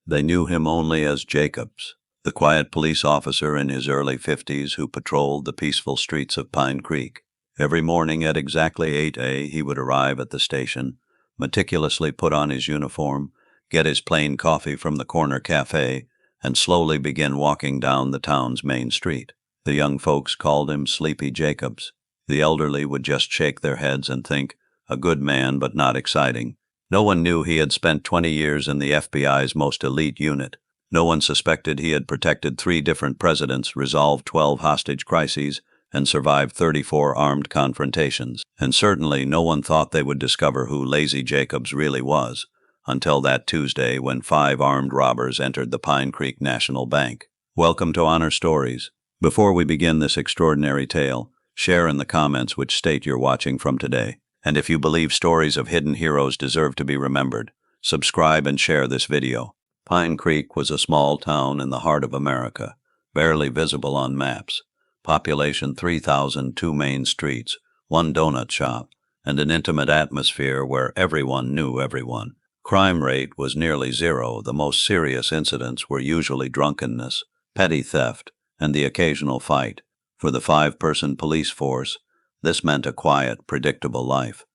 They knew him only as Jacobs, the quiet police officer in his early 50s who patrolled the peaceful streets of Pine Creek. Every morning at exactly 8 a.m. he would arrive at the station, meticulously put on his uniform, get his plain coffee from the corner cafe, and slowly begin walking down the town's main street. The young folks called him Sleepy Jacobs. The elderly would just shake their heads and think, a good man but not exciting. No one knew he had spent 20 years in the FBI's most elite unit. No one suspected he had protected 3 different presidents, resolved 12 hostage crises, and survived 34 armed confrontations. And certainly no one thought they would discover who Lazy Jacobs really was, until that Tuesday when 5 armed robbers entered the Pine Creek National Bank. Welcome to Honor Stories. Before we begin this extraordinary tale, share in the comments which state you're watching from today. And if you believe stories of hidden heroes deserve to be remembered, subscribe and share this video. Pine Creek was a small town in the heart of America, barely visible on maps. Population 3,000, 2 main streets, 1 donut shop, and an intimate atmosphere where everyone knew everyone. Crime rate was nearly 0. The most serious incidents were usually drunkenness, petty theft, and the occasional fight. For the 5-person police force, this meant a quiet, predictable life.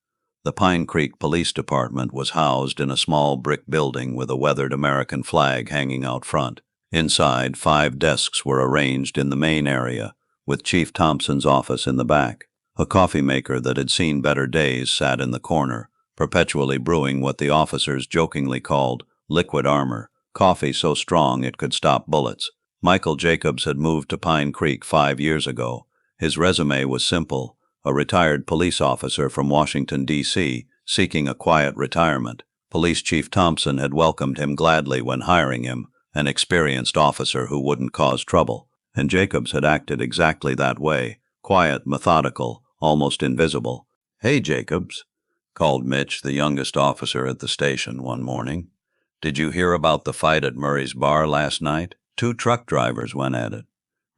The Pine Creek Police Department was housed in a small brick building with a weathered American flag hanging out front. Inside, 5 desks were arranged in the main area, with Chief Thompson's office in the back. A coffee maker that had seen better days sat in the corner, perpetually brewing what the officers jokingly called liquid armor, coffee so strong it could stop bullets. Michael Jacobs had moved to Pine Creek 5 years ago. His resume was simple. A retired police officer from Washington, D.C., seeking a quiet retirement. Police Chief Thompson had welcomed him gladly when hiring him, an experienced officer who wouldn't cause trouble. And Jacobs had acted exactly that way, quiet, methodical, almost invisible. "Hey, Jacobs," called Mitch, the youngest officer at the station, one morning. "Did you hear about the fight at Murray's bar last night? 2 truck drivers went at it.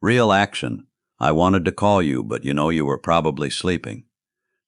Real action. I wanted to call you, but you were probably sleeping."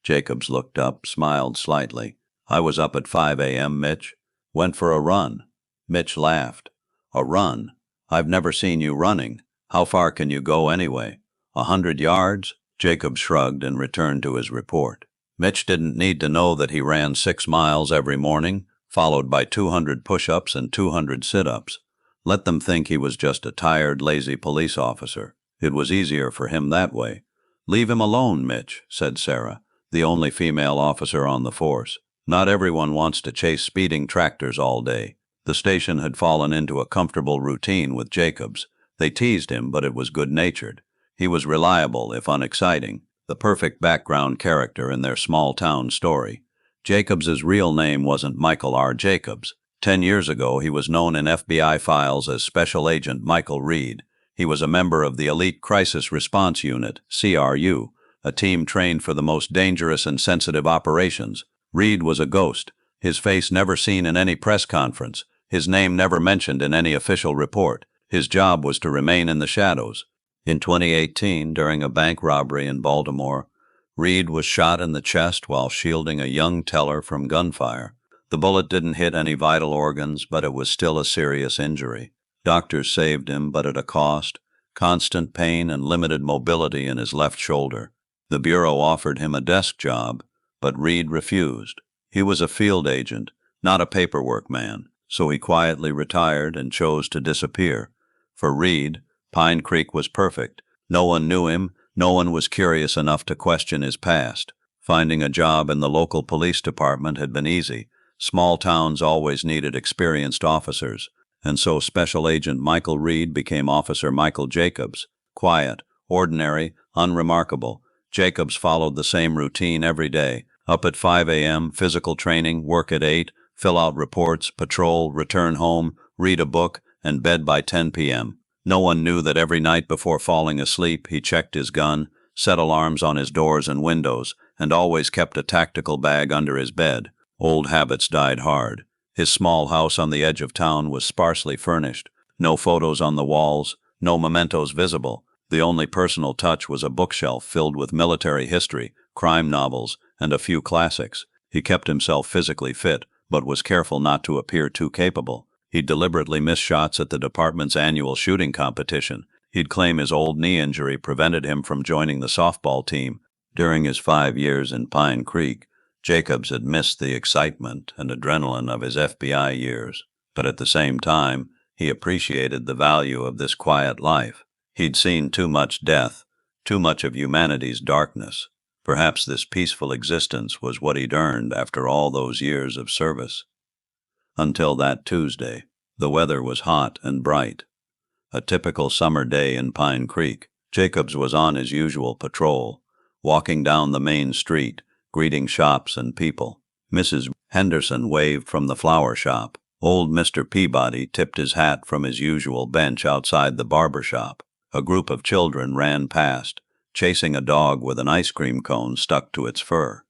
Jacobs looked up, smiled slightly. "I was up at 5 a.m., Mitch. Went for a run." Mitch laughed. "A run? I've never seen you running. How far can you go anyway? 100 yards? Jacobs shrugged and returned to his report. Mitch didn't need to know that he ran 6 miles every morning, followed by 200 push-ups and 200 sit-ups. Let them think he was just a tired, lazy police officer. It was easier for him that way. "Leave him alone, Mitch," said Sarah, the only female officer on the force. "Not everyone wants to chase speeding tractors all day." The station had fallen into a comfortable routine with Jacobs. They teased him, but it was good-natured. He was reliable, if unexciting, the perfect background character in their small-town story. Jacobs's real name wasn't Michael R. Jacobs. 10 years ago, he was known in FBI files as Special Agent Michael Reed. He was a member of the Elite Crisis Response Unit, CRU, a team trained for the most dangerous and sensitive operations. Reed was a ghost, his face never seen in any press conference, his name never mentioned in any official report. His job was to remain in the shadows. In 2018, during a bank robbery in Baltimore, Reed was shot in the chest while shielding a young teller from gunfire. The bullet didn't hit any vital organs, but it was still a serious injury. Doctors saved him, but at a cost: constant pain and limited mobility in his left shoulder. The Bureau offered him a desk job, but Reed refused. He was a field agent, not a paperwork man, so he quietly retired and chose to disappear. For Reed, Pine Creek was perfect. No one knew him, no one was curious enough to question his past. Finding a job in the local police department had been easy. Small towns always needed experienced officers. And so Special Agent Michael Reed became Officer Michael Jacobs. Quiet, ordinary, unremarkable. Jacobs followed the same routine every day. Up at 5 a.m., physical training, work at 8, fill out reports, patrol, return home, read a book, and bed by 10 p.m. No one knew that every night before falling asleep, he checked his gun, set alarms on his doors and windows, and always kept a tactical bag under his bed. Old habits died hard. His small house on the edge of town was sparsely furnished. No photos on the walls, no mementos visible. The only personal touch was a bookshelf filled with military history, crime novels, and a few classics. He kept himself physically fit, but was careful not to appear too capable. He'd deliberately miss shots at the department's annual shooting competition. He'd claim his old knee injury prevented him from joining the softball team. During his 5 years in Pine Creek, Jacobs had missed the excitement and adrenaline of his FBI years, but at the same time, he appreciated the value of this quiet life. He'd seen too much death, too much of humanity's darkness. Perhaps this peaceful existence was what he'd earned after all those years of service. Until that Tuesday, the weather was hot and bright. A typical summer day in Pine Creek. Jacobs was on his usual patrol, walking down the main street, greeting shops and people. Mrs. Henderson waved from the flower shop. Old Mr. Peabody tipped his hat from his usual bench outside the barber shop. A group of children ran past, chasing a dog with an ice cream cone stuck to its fur.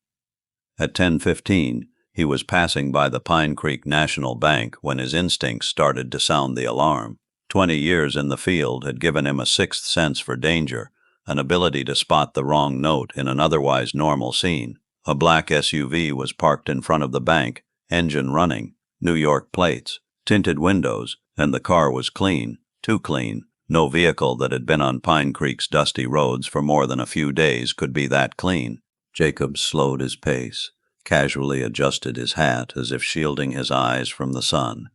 At 10:15, he was passing by the Pine Creek National Bank when his instincts started to sound the alarm. 20 years in the field had given him a sixth sense for danger, an ability to spot the wrong note in an otherwise normal scene. A black SUV was parked in front of the bank, engine running, New York plates, tinted windows, and the car was clean, too clean. No vehicle that had been on Pine Creek's dusty roads for more than a few days could be that clean. Jacobs slowed his pace, casually adjusted his hat as if shielding his eyes from the sun,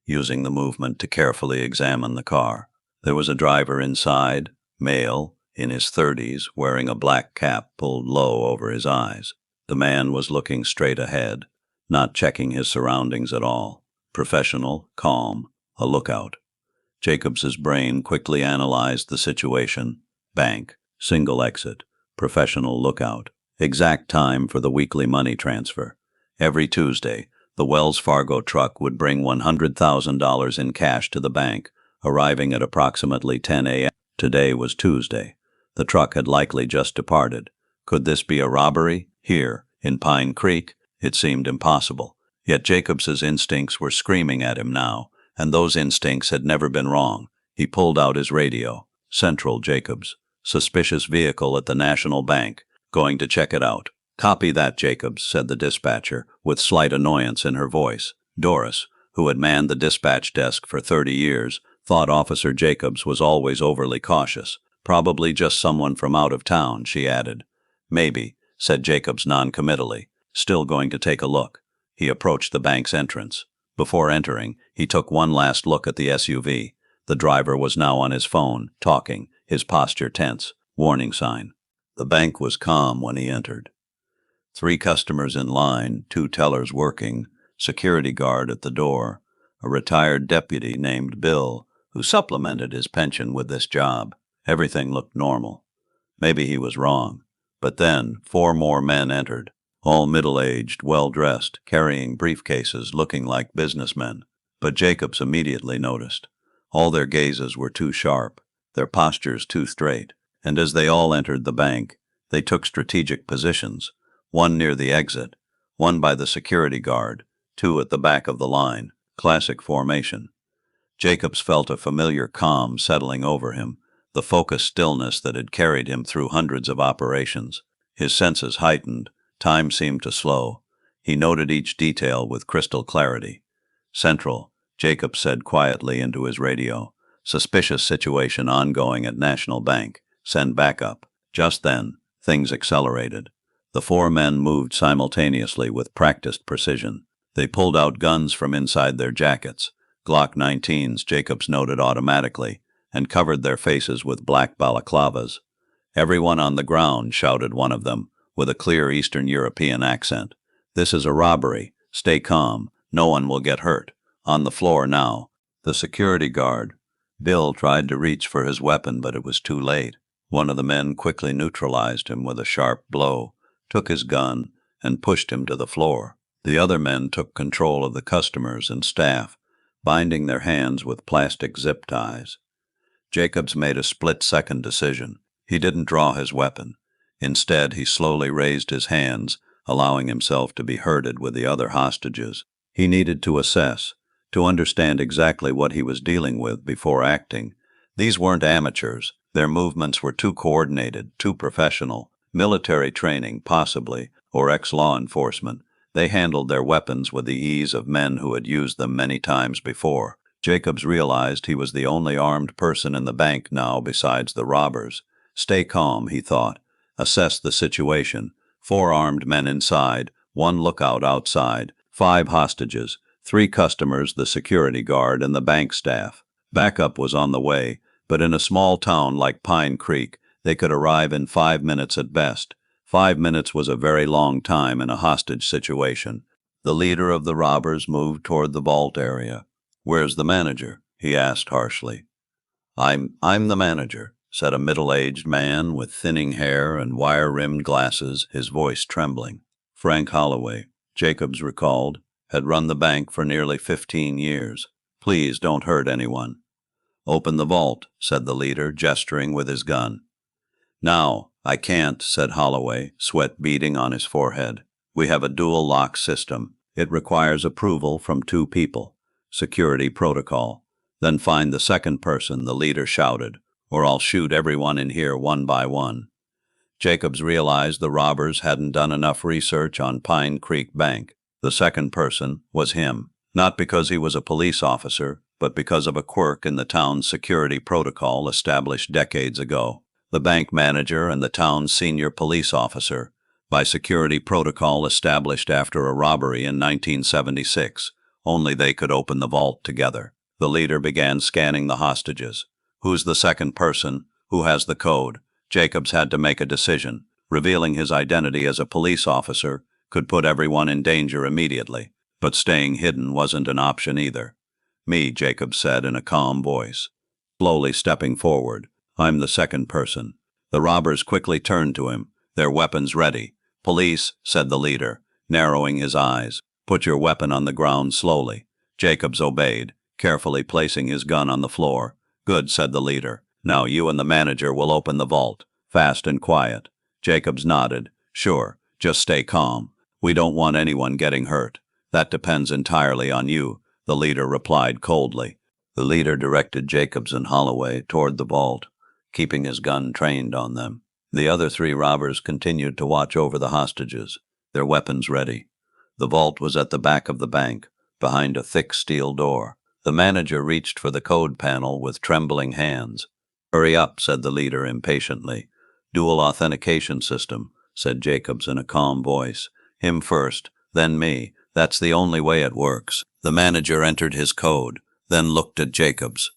using the movement to carefully examine the car. There was a driver inside, male, in his 30s, wearing a black cap pulled low over his eyes. The man was looking straight ahead, not checking his surroundings at all. Professional, calm, a lookout. Jacobs's brain quickly analyzed the situation. Bank, single exit, professional lookout. Exact time for the weekly money transfer. Every Tuesday, the Wells Fargo truck would bring $100,000 in cash to the bank, arriving at approximately 10 a.m. Today was Tuesday. The truck had likely just departed. Could this be a robbery? Here, in Pine Creek? It seemed impossible. Yet Jacobs's instincts were screaming at him now, and those instincts had never been wrong. He pulled out his radio. Central, Jacobs. Suspicious vehicle at the National Bank. Going to check it out. Copy that, Jacobs, said the dispatcher, with slight annoyance in her voice. Doris, who had manned the dispatch desk for 30 years, thought Officer Jacobs was always overly cautious. Probably just someone from out of town, she added. Maybe, said Jacobs noncommittally, still going to take a look. He approached the bank's entrance. Before entering, he took one last look at the SUV. The driver was now on his phone, talking, his posture tense. Warning sign. The bank was calm when he entered. 3 customers in line, 2 tellers working, security guard at the door, a retired deputy named Bill, who supplemented his pension with this job. Everything looked normal. Maybe he was wrong. But then 4 more men entered, all middle-aged, well-dressed, carrying briefcases, looking like businessmen. But Jacobs immediately noticed. All their gazes were too sharp, their postures too straight. And as they all entered the bank, they took strategic positions, one near the exit, one by the security guard, 2 at the back of the line, classic formation. Jacobs felt a familiar calm settling over him, the focused stillness that had carried him through hundreds of operations. His senses heightened, time seemed to slow. He noted each detail with crystal clarity. Central, Jacobs said quietly into his radio. Suspicious situation ongoing at National Bank. Send backup. Just then, things accelerated. The 4 men moved simultaneously with practiced precision. They pulled out guns from inside their jackets, Glock 19s, Jacobs noted automatically, and covered their faces with black balaclavas. Everyone on the ground, shouted one of them, with a clear Eastern European accent. This is a robbery. Stay calm. No one will get hurt. On the floor now. The security guard. Bill tried to reach for his weapon, but it was too late. One of the men quickly neutralized him with a sharp blow, took his gun, and pushed him to the floor. The other men took control of the customers and staff, binding their hands with plastic zip ties. Jacobs made a split-second decision. He didn't draw his weapon. Instead, he slowly raised his hands, allowing himself to be herded with the other hostages. He needed to assess, to understand exactly what he was dealing with before acting. These weren't amateurs. Their movements were too coordinated, too professional. Military training, possibly, or ex-law enforcement. They handled their weapons with the ease of men who had used them many times before. Jacobs realized he was the only armed person in the bank now besides the robbers. Stay calm, he thought. Assess the situation. 4 armed men inside, 1 lookout outside, 5 hostages, 3 customers, the security guard, and the bank staff. Backup was on the way, but in a small town like Pine Creek, they could arrive in 5 minutes at best. 5 minutes was a very long time in a hostage situation. The leader of the robbers moved toward the vault area. "Where's the manager?" he asked harshly. I'm the manager," said a middle-aged man with thinning hair and wire-rimmed glasses, his voice trembling. Frank Holloway, Jacobs recalled, had run the bank for nearly 15 years. "Please don't hurt anyone." "Open the vault," said the leader, gesturing with his gun. "Now, I can't," said Holloway, sweat beading on his forehead. "We have a dual lock system. It requires approval from 2 people. Security protocol." "Then find the second person," the leader shouted, "or I'll shoot everyone in here one by one." Jacobs realized the robbers hadn't done enough research on Pine Creek Bank. The second person was him, not because he was a police officer, but because of a quirk in the town's security protocol established decades ago. The bank manager and the town's senior police officer, by security protocol established after a robbery in 1976. Only they could open the vault together. The leader began scanning the hostages. "Who's the second person? Who has the code?" Jacobs had to make a decision. Revealing his identity as a police officer could put everyone in danger immediately, but staying hidden wasn't an option either. "Me," Jacobs said in a calm voice. Slowly stepping forward, "I'm the second person." The robbers quickly turned to him, their weapons ready. "Police," said the leader, narrowing his eyes. "Put your weapon on the ground slowly." Jacobs obeyed, carefully placing his gun on the floor. "Good," said the leader. "Now you and the manager will open the vault, fast and quiet." Jacobs nodded. "Sure, just stay calm. We don't want anyone getting hurt." "That depends entirely on you," the leader replied coldly. The leader directed Jacobs and Holloway toward the vault, keeping his gun trained on them. The other 3 robbers continued to watch over the hostages, their weapons ready. The vault was at the back of the bank, behind a thick steel door. The manager reached for the code panel with trembling hands. "Hurry up," said the leader impatiently. "Dual authentication system," said Jacobs in a calm voice. "Him first, then me. That's the only way it works." The manager entered his code, then looked at Jacobs.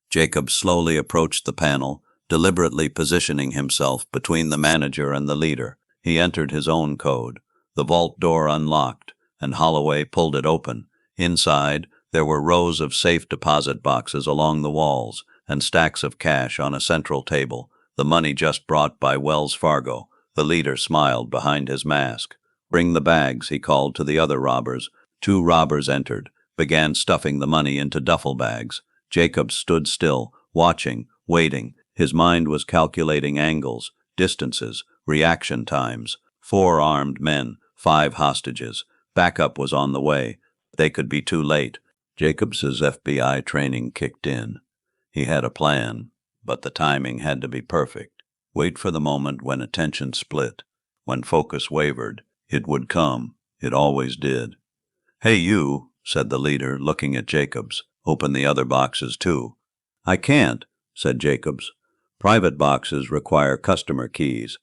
Jacobs slowly approached the panel, deliberately positioning himself between the manager and the leader. He entered his own code. The vault door unlocked, and Holloway pulled it open. Inside, there were rows of safe deposit boxes along the walls and stacks of cash on a central table, the money just brought by Wells Fargo. The leader smiled behind his mask. "Bring the bags," he called to the other robbers. 2 robbers entered, began stuffing the money into duffel bags. Jacobs stood still, watching, waiting. His mind was calculating angles, distances, reaction times. 4 armed men, 5 hostages. Backup was on the way. They could be too late. Jacobs's FBI training kicked in. He had a plan, but the timing had to be perfect. Wait for the moment when attention split, when focus wavered. It would come. It always did. "Hey, you," said the leader, looking at Jacobs. "Open the other boxes, too." "I can't," said Jacobs. "Private boxes require customer keys."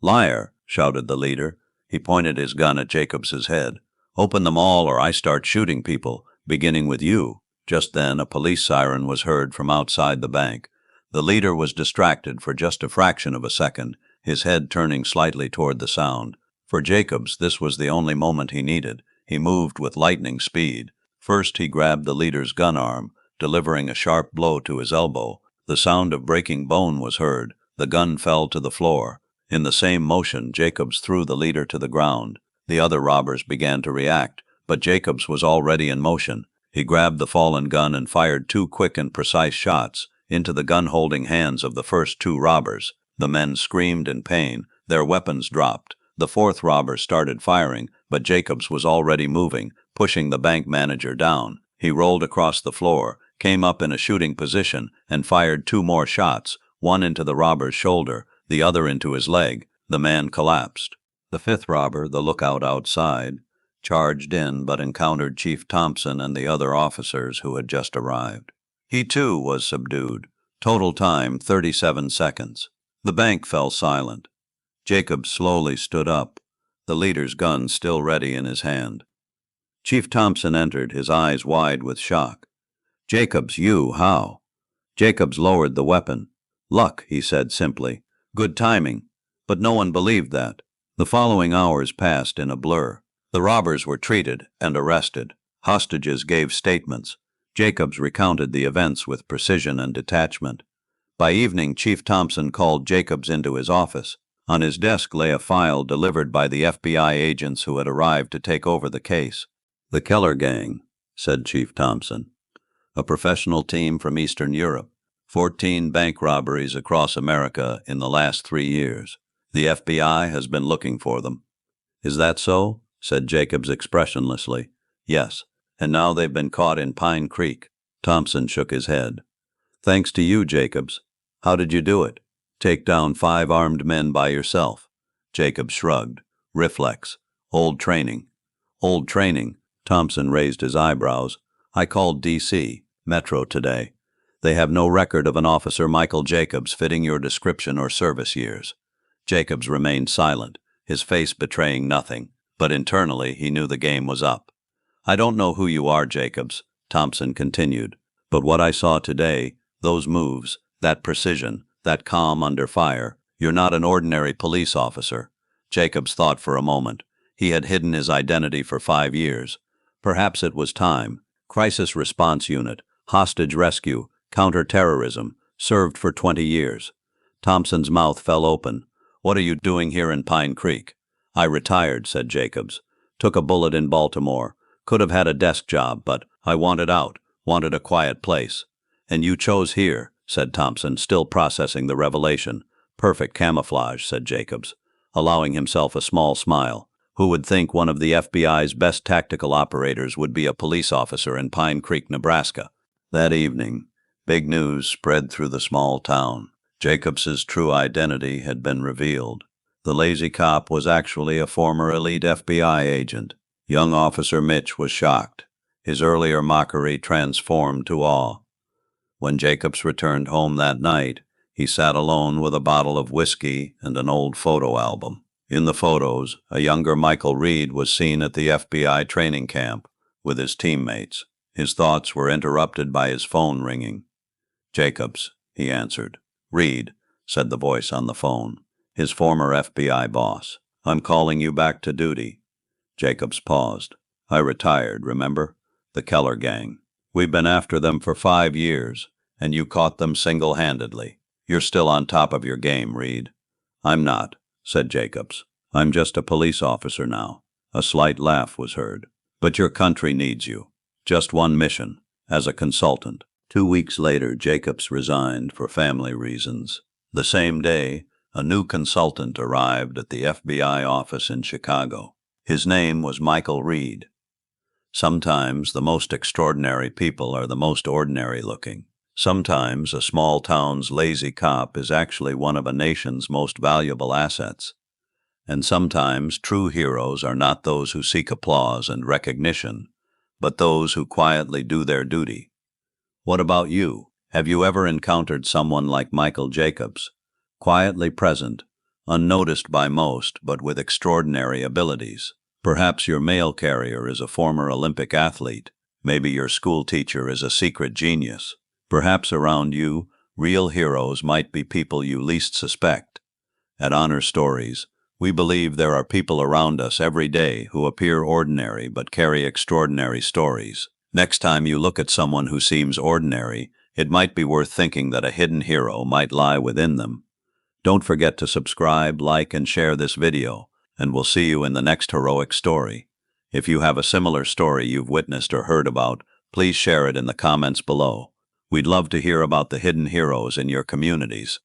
"Liar," shouted the leader. He pointed his gun at Jacobs's head. "Open them all or I start shooting people, beginning with you." Just then, a police siren was heard from outside the bank. The leader was distracted for just a fraction of a second, his head turning slightly toward the sound. For Jacobs, this was the only moment he needed. He moved with lightning speed. First, he grabbed the leader's gun arm, delivering a sharp blow to his elbow. The sound of breaking bone was heard. The gun fell to the floor. In the same motion, Jacobs threw the leader to the ground. The other robbers began to react, but Jacobs was already in motion. He grabbed the fallen gun and fired 2 quick and precise shots into the gun-holding hands of the first 2 robbers. The men screamed in pain. Their weapons dropped. The 4th robber started firing, but Jacobs was already moving, pushing the bank manager down. He rolled across the floor, came up in a shooting position, and fired 2 more shots, one into the robber's shoulder, the other into his leg. The man collapsed. The 5th robber, the lookout outside, charged in but encountered Chief Thompson and the other officers who had just arrived. He too was subdued. Total time 37 seconds. The bank fell silent. Jacobs slowly stood up, the leader's gun still ready in his hand. Chief Thompson entered, his eyes wide with shock. "Jacobs, you, how?" Jacobs lowered the weapon. "Luck," he said simply. "Good timing." But no one believed that. The following hours passed in a blur. The robbers were treated and arrested. Hostages gave statements. Jacobs recounted the events with precision and detachment. By evening, Chief Thompson called Jacobs into his office. On his desk lay a file delivered by the FBI agents who had arrived to take over the case. "The Keller Gang," said Chief Thompson. "A professional team from Eastern Europe. 14 bank robberies across America in the last 3 years. The FBI has been looking for them." "Is that so?" said Jacobs expressionlessly. "Yes, and now they've been caught in Pine Creek." Thompson shook his head. "Thanks to you, Jacobs. How did you do it? Take down 5 armed men by yourself?" Jacobs shrugged. "Reflex. Old training." "Old training?" Thompson raised his eyebrows. "I called D.C. Metro today. They have no record of an officer Michael Jacobs fitting your description or service years." Jacobs remained silent, his face betraying nothing, but internally he knew the game was up. "I don't know who you are, Jacobs," Thompson continued, "but what I saw today, those moves, that precision, that calm under fire, you're not an ordinary police officer." Jacobs thought for a moment. He had hidden his identity for 5 years. Perhaps it was time. Crisis Response Unit, hostage rescue, counter-terrorism, served for 20 years. Thompson's mouth fell open. "What are you doing here in Pine Creek?" "I retired," said Jacobs. "Took a bullet in Baltimore. Could have had a desk job, but I wanted out, wanted a quiet place." "And you chose here," said Thompson, still processing the revelation. "Perfect camouflage," said Jacobs, allowing himself a small smile. "Who would think one of the FBI's best tactical operators would be a police officer in Pine Creek, Nebraska?" That evening, big news spread through the small town. Jacobs's true identity had been revealed. The lazy cop was actually a former elite FBI agent. Young Officer Mitch was shocked. His earlier mockery transformed to awe. When Jacobs returned home that night, he sat alone with a bottle of whiskey and an old photo album. In the photos, a younger Michael Reed was seen at the FBI training camp with his teammates. His thoughts were interrupted by his phone ringing. "Jacobs," he answered. "Reed," said the voice on the phone, his former FBI boss. "I'm calling you back to duty." Jacobs paused. "I retired, remember? The Keller Gang. We've been after them for 5 years, and you caught them single-handedly. You're still on top of your game, Reed." "I'm not," said Jacobs. "I'm just a police officer now." A slight laugh was heard. "But your country needs you. Just one mission, as a consultant." 2 weeks later, Jacobs resigned for family reasons. The same day, a new consultant arrived at the FBI office in Chicago. His name was Michael Reed. Sometimes the most extraordinary people are the most ordinary looking. Sometimes a small town's lazy cop is actually one of a nation's most valuable assets. And sometimes true heroes are not those who seek applause and recognition, but those who quietly do their duty. What about you? Have you ever encountered someone like Michael Jacobs? Quietly present, unnoticed by most, but with extraordinary abilities. Perhaps your mail carrier is a former Olympic athlete. Maybe your school teacher is a secret genius. Perhaps around you, real heroes might be people you least suspect. At Honor Stories, we believe there are people around us every day who appear ordinary but carry extraordinary stories. Next time you look at someone who seems ordinary, it might be worth thinking that a hidden hero might lie within them. Don't forget to subscribe, like, and share this video, and we'll see you in the next heroic story. If you have a similar story you've witnessed or heard about, please share it in the comments below. We'd love to hear about the hidden heroes in your communities.